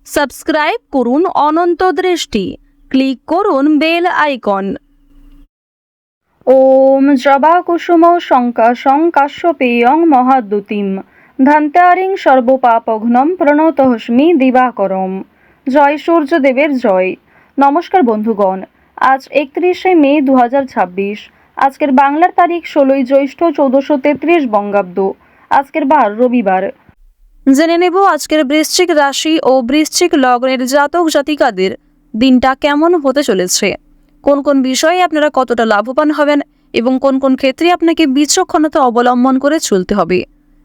Subscribe করুন অনন্ত দৃষ্টি, click করুন বেল আইকন। ওম জবা কুসুম শঙ্কাশং কাশ্যপেয়ং মহাদ্যুতিম ধান্তারিং সর্বপাপঘ্নম প্রণতহস্মি দিবাকরম। জয় সূর্যদেবের জয়। নমস্কার বন্ধুগণ, আজ 31শে মে 2026। আজকের বাংলার তারিখ 16ই জ্যৈষ্ঠ 1433 বঙ্গাব্দ। আজকের বার রবিবার। জেনে নেব আজকের বৃশ্চিক রাশি ও বৃশ্চিক লগ্নের জাতক জাতিকাদের দিনটা কেমন হতে চলেছে, কোন কোন বিষয়ে আপনারা কতটা লাভবান হবেন এবং কোন কোন ক্ষেত্রে আপনাকে বিচক্ষণতা অবলম্বন করে চলতে হবে।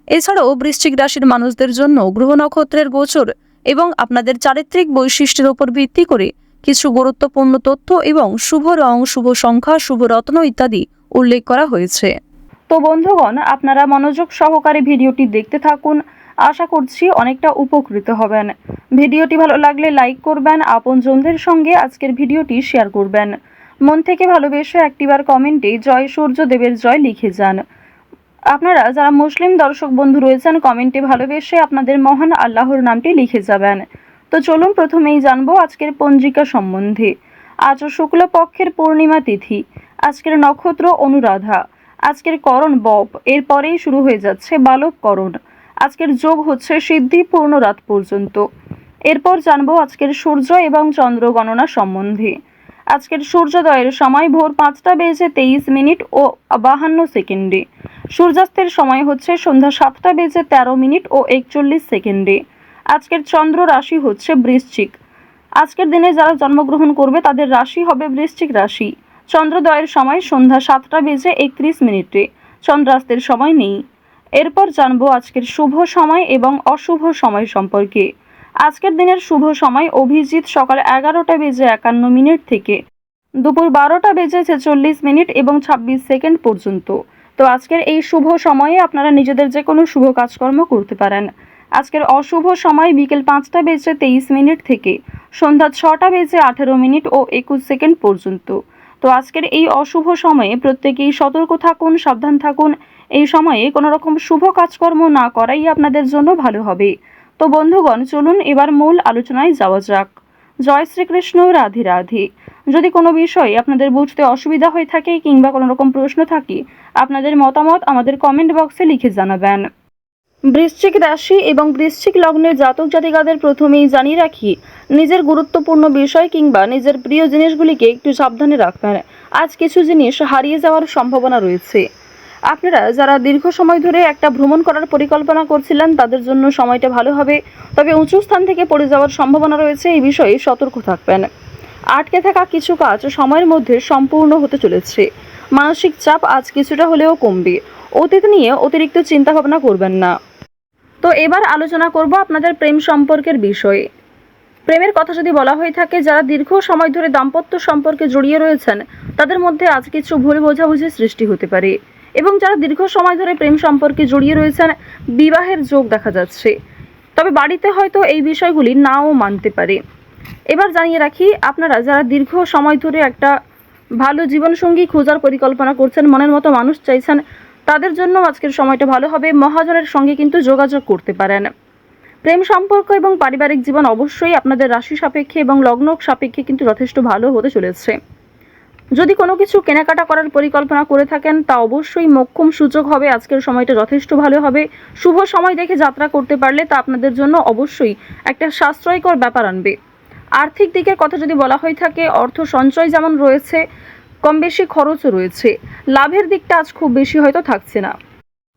এছাড়াও বৃশ্চিক রাশির মানুষদের জন্য গ্রহ নক্ষত্রের গোচর এবং আপনাদের চারিত্রিক বৈশিষ্ট্যের উপর ভিত্তি করে কিছু গুরুত্বপূর্ণ তথ্য এবং শুভ রং, শুভ সংখ্যা, শুভ রত্ন ইত্যাদি উল্লেখ করা হয়েছে। তো বন্ধুগণ, আপনারা মনোযোগ সহকারে ভিডিওটি দেখতে থাকুন। আশা করছি অনেকটা উপকৃত হবেন। ভিডিওটি ভালো লাগলে লাইক করবেন, আপনজনদের সঙ্গে আজকের ভিডিওটি শেয়ার করবেন। মন থেকে ভালোবেসে একটিবার কমেন্টে জয় সূর্যদেবের জয় লিখে যান। আপনারা যারা মুসলিম দর্শক বন্ধু রয়েছেন, কমেন্টে ভালোবেসে আপনাদের মহান আল্লাহর নামটি লিখে যাবেন। তো চলুন প্রথমেই জানবো আজকের পঞ্জিকা সম্বন্ধে। আজ শুক্লপক্ষের পূর্ণিমা তিথি। আজকের নক্ষত্র অনুরাধা। আজকের করণ বপ, এরপরেই শুরু হয়ে যাচ্ছে বালক করণ। আজকের যোগ হচ্ছে সিদ্ধি পূর্ণ রাত পর্যন্ত। এরপর জানবো আজকের সূর্য এবং চন্দ্র গণনা সম্বন্ধে। আজকের সূর্যোদয়ের সময় ভোর 5টা বেজে 23 মিনিট ও 52 সেকেন্ডে। সূর্যাস্তের সময় হচ্ছে সন্ধ্যা 7টা বেজে 13 মিনিট ও 41 সেকেন্ডে। আজকের চন্দ্র রাশি হচ্ছে বৃশ্চিক। আজকের দিনে যারা জন্মগ্রহণ করবে তাদের রাশি হবে বৃশ্চিক রাশি। চন্দ্রোদয়ের সময় সন্ধ্যা 7টা বেজে 31 মিনিটে। চন্দ্রাস্তের সময় নেই। এরপর জানবো আজকের শুভ সময় এবং অশুভ সময় সম্পর্কে। আজকের দিনের শুভ সময় অভিজিৎ সকাল 11টা বেজে 51 মিনিট থেকে দুপুর 12টা বেজে 46 মিনিট এবং 26 সেকেন্ড পর্যন্ত। তো আজকের এই শুভ সময়ে আপনারা নিজেদের যে কোনো শুভ কাজকর্ম করতে পারেন। আজকের অশুভ সময় বিকেল 5টা বেজে 23 মিনিট থেকে সন্ধ্যা 6টা বেজে 18 মিনিট ও 21 সেকেন্ড পর্যন্ত। তো আজকের এই অশুভ সময়ে প্রত্যেকেই সতর্ক থাকুন, সাবধান থাকুন। এই সময়ে কোনো রকম শুভ কাজকর্ম না করাই আপনাদের জন্য ভালো হবে। তো বন্ধুগণ, চলুন এবার মূল আলোচনায় যাওয়া যাক। জয় শ্রীকৃষ্ণ, রাধে রাধে। যদি কোনো বিষয়ে আপনাদের বুঝতে অসুবিধা হয়ে থাকে কিংবা কোনো রকম প্রশ্ন থাকে, আপনাদের মতামত আমাদের কমেন্ট বক্সে লিখে জানাবেন। বৃশ্চিক রাশি এবং বৃশ্চিক লগ্নের জাতক জাতিকাদের প্রথমেই জানিয়ে রাখি, নিজের গুরুত্বপূর্ণ বিষয় কিংবা নিজের প্রিয় জিনিসগুলিকে একটু সাবধানে রাখবেন। আজ কিছু জিনিস হারিয়ে যাওয়ার সম্ভাবনা রয়েছে। আপনারা যারা দীর্ঘ সময় ধরে একটা ভ্রমণ করার পরিকল্পনা করছিলেন তাদের জন্য সময়টা ভালো হবে, তবে উঁচু স্থান থেকে পড়ে যাওয়ার সম্ভাবনা রয়েছে, এই বিষয়ে সতর্ক থাকবেন। আটকে থাকা কিছু কাজ সময়ের মধ্যে সম্পূর্ণ হতে চলেছে। মানসিক চাপ আজ কিছুটা হলেও কমবে। অতীত নিয়ে অতিরিক্ত চিন্তা ভাবনা করবেন না। তো এবার আলোচনা করব আপনাদের প্রেম সম্পর্কের বিষয়ে। প্রেমের কথা যদি বলা হয়ে থাকে, যারা দীর্ঘ সময় ধরে দাম্পত্য সম্পর্কে জড়িয়ে রয়েছেন তাদের মধ্যে আজ কিছু ভুল বোঝাবুঝি সৃষ্টি হতে পারে, এবং যারা দীর্ঘ সময় ধরে প্রেম সম্পর্কে জড়িয়ে রয়েছেন বিবাহের যোগ দেখা যাচ্ছে, তবে বাড়িতে হয়তো এই বিষয়গুলি নাও মানতে পারে। এবার জানিয়ে রাখি, আপনারা যারা দীর্ঘ সময় ধরে একটা ভালো জীবনসঙ্গী খোঁজার পরিকল্পনা করছেন, মনের মতো মানুষ চাইছেন, তাদের জন্য আজকের সময়টা ভালো হবে। মহাজনের সঙ্গে কিন্তু যোগাযোগ করতে পারেন। প্রেম সম্পর্ক এবং পারিবারিক জীবন অবশ্যই আপনাদের রাশি সাপেক্ষে এবং লগ্ন সাপেক্ষে কিন্তু যথেষ্ট ভালো হতে চলেছে। যদি কোনো কিছু কেনাকাটা করার পরিকল্পনা করে থাকেন, তা অবশ্যই মোক্ষম সুযোগ হবে। আজকের সময়টা যথেষ্ট ভালো হবে। শুভ সময় দেখে যাত্রা করতে পারলে তা আপনাদের জন্য অবশ্যই একটা সাশ্রয়কর ব্যাপার আনবে। আর্থিক দিকের কথা যদি বলা হয়ে থাকে, অর্থ সঞ্চয় যেমন রয়েছে, কম বেশি খরচও রয়েছে। লাভের দিকটা আজ খুব বেশি হয়তো থাকছে না।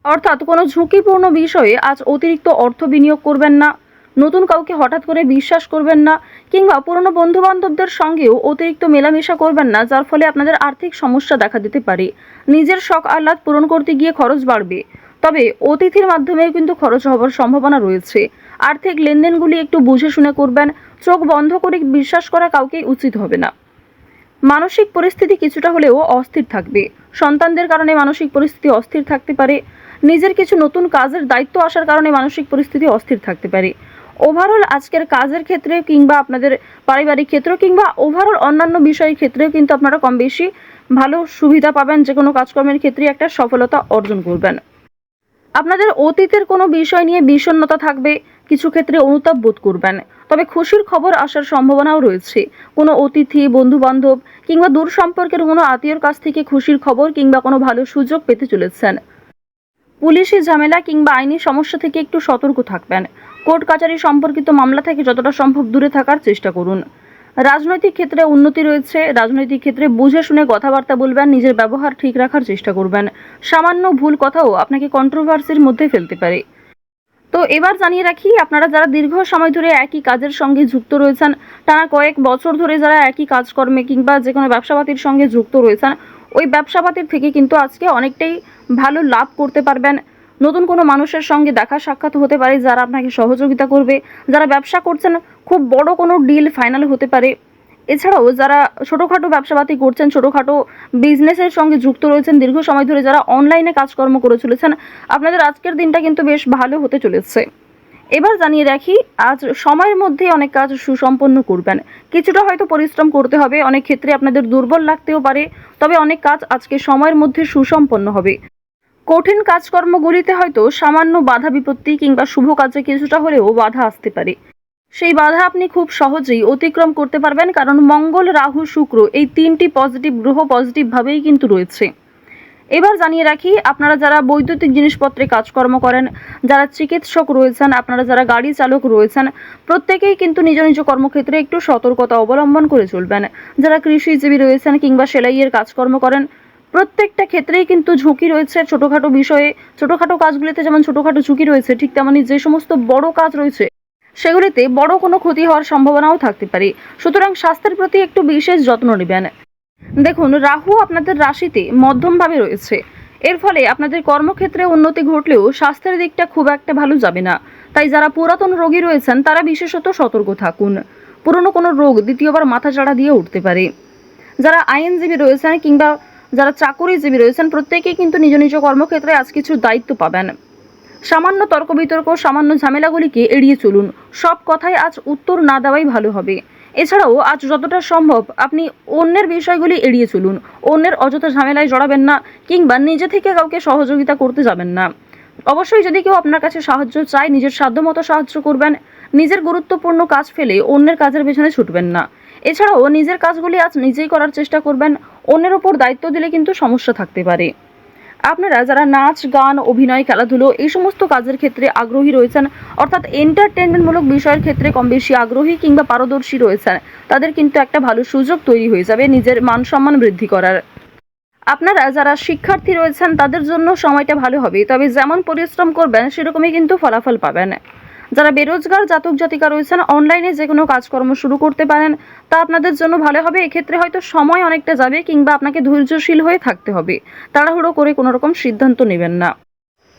অর্থাৎ কোনো ঝুঁকিপূর্ণ বিষয়ে আজ অতিরিক্ত অর্থ বিনিয়োগ করবেন না, নতুন কাউকে হঠাৎ করে বিশ্বাস করবেন না, কিংবা পুরনো বন্ধুবান্ধবদের সঙ্গেও অতিরিক্ত মেলামেশা করবেন না, যার ফলে আপনাদের আর্থিক সমস্যা দেখা দিতে পারে। নিজের শখ আহ্লাদ পূরণ করতে গিয়ে খরচ বাড়বে, তবে অতিথির মাধ্যমেও কিন্তু খরচ হওয়ার সম্ভাবনা রয়েছে। আর্থিক লেনদেনগুলি একটু বুঝে শুনে করবেন। চোখ বন্ধ করে বিশ্বাস করা কাউকেই উচিত হবে না। মানসিক পরিস্থিতি কিছুটা হলেও অস্থির থাকবে। সন্তানদের কারণে মানসিক পরিস্থিতি অস্থির থাকতে পারে। নিজের কিছু নতুন কাজের দায়িত্ব আসার কারণে মানসিক পরিস্থিতি অস্থির থাকতে পারে। ওভারঅল আজকের কাজের ক্ষেত্রে কিংবা আপনাদের পারিবারিক ক্ষেত্র কিংবা ওভারঅল অন্যান্য বিষয়ের ক্ষেত্রেও কিন্তু আপনারা কম বেশি ভালো সুবিধা পাবেন। যে কোনো কাজকর্মের ক্ষেত্রে একটা সফলতা অর্জন করবেন। আপনাদের অতীতের কোনো বিষয় নিয়ে বিষণ্ণতা থাকবে, কিছু ক্ষেত্রে অনুতাপ বোধ করবেন। তবে খুশির খবর আসার সম্ভাবনাও রয়েছে। কোনো অতিথি, বন্ধু-বান্ধব কিংবা দূর সম্পর্কের কোনো আত্মীয়র কাছ থেকে খুশির খবর কিংবা কোনো ভালো সুযোগ পেতে চলেছেন। পুলিশি ঝামেলা কিংবা আইনি সমস্যা থেকে একটু সতর্ক থাকবেন। কোর্ট কাচারি সম্পর্কিত মামলা থেকে যতটা সম্ভব দূরে থাকার চেষ্টা করুন। রাজনৈতিক ক্ষেত্রে উন্নতি রয়েছে। রাজনৈতিক ক্ষেত্রে বুঝে শুনে কথাবার্তা বলবেন, নিজের ব্যবহার ঠিক রাখার চেষ্টা করবেন। সামান্য ভুল কথাও আপনাকে কন্ট্রোভার্সির মধ্যে ফেলতে পারে। তো এবার জানিয়ে রাখি, আপনারা যারা দীর্ঘ সময় ধরে একই কাজের সঙ্গে যুক্ত রয়েছেন, টানা কয়েক বছর ধরে যারা একই কাজকর্মে কিংবা যে কোনো ব্যবসাপাতির সঙ্গে যুক্ত রয়েছেন, ওই ব্যবসাপাতির থেকে কিন্তু আজকে অনেকটাই ভালো লাভ করতে পারবেন। নতুন কোনো মানুষের সঙ্গে দেখা সাক্ষাৎ হতে পারে যারা আপনাকে সহযোগিতা করবে। যারা ব্যবসা করছেন, খুব বড় কোনো ডিল ফাইনাল হতে পারে। এছাড়াও যারা ছোটোখাটো ব্যবসাপাতি করছেন, ছোটোখাটো বিজনেসের সঙ্গে যুক্ত রয়েছেন, দীর্ঘ সময় ধরে যারা অনলাইনে কাজকর্ম করে চলেছেন, আপনাদের আজকের দিনটা কিন্তু বেশ ভালো হতে চলেছে। এবার জানিয়ে রাখি, আজ সময়ের মধ্যে অনেক কাজ সুসম্পন্ন করবেন। কিছুটা হয়তো পরিশ্রম করতে হবে, অনেক ক্ষেত্রে আপনাদের দুর্বল লাগতেও পারে, তবে অনেক কাজ আজকে সময়ের মধ্যে সুসম্পন্ন হবে। কঠিন কাজকর্মগুলিতে হয়তো সামান্য বাধা বিপত্তি কিংবা শুভ কাজে কিছুটা হলেও বাধা আসতে পারে। সেই বাধা আপনি খুব সহজেই অতিক্রম করতে পারবেন, কারণ মঙ্গল, রাহু, শুক্র এই তিনটি পজিটিভ গ্রহ পজিটিভভাবেই কিন্তু রয়েছে। এবার জানিয়ে রাখি, আপনারা যারা বৈদ্যুতিক জিনিসপত্রে কাজকর্ম করেন, যারা চিকিৎসক রয়েছেন, আপনারা যারা গাড়ি চালক রয়েছেন, প্রত্যেকেই কিন্তু নিজ নিজ কর্মক্ষেত্রে একটু সতর্কতা অবলম্বন করে চলবেন। যারা কৃষিজীবী রয়েছেন কিংবা সেলাইয়ের কাজকর্ম করেন, প্রত্যেকটা ক্ষেত্রেই কিন্তু ঝুঁকি রয়েছে। ছোটোখাটো বিষয়ে, ছোটোখাটো কাজগুলিতে যেমন ছোটোখাটো ঝুঁকি রয়েছে, ঠিক তেমনি যে সমস্ত বড় কাজ রয়েছে সেগুলিতে বড় কোনো ক্ষতি হওয়ার সম্ভাবনাও থাকতে পারে। সুতরাং স্বাস্থ্যের প্রতি একটু বিশেষ যত্ন নেবেন। দেখুন, রাহু আপনাদের রাশিতে মধ্যমভাবে রয়েছে। এর ফলে আপনাদের কর্মক্ষেত্রে উন্নতি ঘটলেও স্বাস্থ্যের দিকটা খুব একটা ভালো যাবে না। তাই যারা পুরাতন রোগী রয়েছেন তারা বিশেষত সতর্ক থাকুন। পুরনো কোনো রোগ দ্বিতীয়বার মাথাচাড়া দিয়ে উঠতে পারে। যারা আইনজীবী রয়েছেন কিংবা যারা চাকুরিজীবী রয়েছেন, প্রত্যেকেই কিন্তু নিজ নিজ কর্মক্ষেত্রে আজ কিছু দায়িত্ব পাবেন। সামান্য তর্ক বিতর্ক, সামান্য ঝামেলাগুলিকে এড়িয়ে চলুন। সব কথায় আজ উত্তর না দেওয়াই ভালো হবে। এছাড়াও আজ যতটা সম্ভব আপনি অন্যের বিষয়গুলি এড়িয়ে চলুন। অন্যের অযথা ঝামেলায় জড়াবেন না কিংবা নিজে থেকে কাউকে সহযোগিতা করতে যাবেন না। অবশ্যই যদি কেউ আপনার কাছে সাহায্য চায়, নিজের সাধ্যমতো সাহায্য করবেন। নিজের গুরুত্বপূর্ণ কাজ ফেলে অন্যের কাজের পেছনে ছুটবেন না। এছাড়াও নিজের কাজগুলি আজ নিজেই করার চেষ্টা করবেন। অন্যের ওপর দায়িত্ব দিলে কিন্তু সমস্যা থাকতে পারে। আপনারা যারা নাচ, গান, অভিনয়, খেলাধুলো এই সমস্ত কাজের ক্ষেত্রে আগ্রহী রয়েছেন, অর্থাৎ এন্টারটেনমেন্টমূলক বিষয়ের ক্ষেত্রে কম বেশি আগ্রহী কিংবা পারদর্শী রয়েছেন, তাদের কিন্তু একটা ভালো সুযোগ তৈরি হয়ে যাবে নিজের মান সম্মান বৃদ্ধি করার। আপনারা যারা শিক্ষার্থী রয়েছেন তাদের জন্য সময়টা ভালো হবে, তবে যেমন পরিশ্রম করবেন সেরকমই কিন্তু ফলাফল পাবেন। যারা বেরোজগার জাতক জাতিকা রয়েছেন, অনলাইনে যে কোনো কাজকর্ম শুরু করতে পারেন, তা আপনাদের জন্য ভালো হবে। এক্ষেত্রে হয়তো সময় অনেকটা যাবে কিংবা আপনাকে ধৈর্যশীল হয়ে থাকতে হবে। তাড়াহুড়ো করে কোনো রকম সিদ্ধান্ত নেবেন না।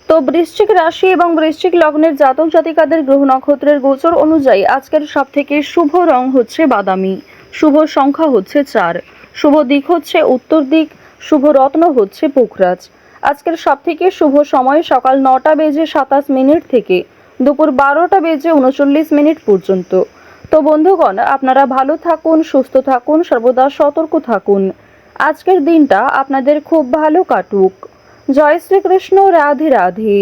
তো বৃশ্চিক রাশি এবং বৃশ্চিক লগ্নের জাতক জাতিকাদের গ্রহ নক্ষত্রের গোচর অনুযায়ী আজকের সবথেকে শুভ রং হচ্ছে বাদামি, শুভ সংখ্যা হচ্ছে 4, শুভ দিক হচ্ছে উত্তর দিক, শুভ রত্ন হচ্ছে পুখরাজ। আজকের সবথেকে শুভ সময় সকাল 9:27 থেকে দুপুর 12:39 পর্যন্ত। তো বন্ধুগণ, আপনারা ভালো থাকুন, সুস্থ থাকুন, সর্বদা সতর্ক থাকুন। আজকের দিনটা আপনাদের খুব ভালো কাটুক। জয় শ্রীকৃষ্ণ। রাধে রাধে।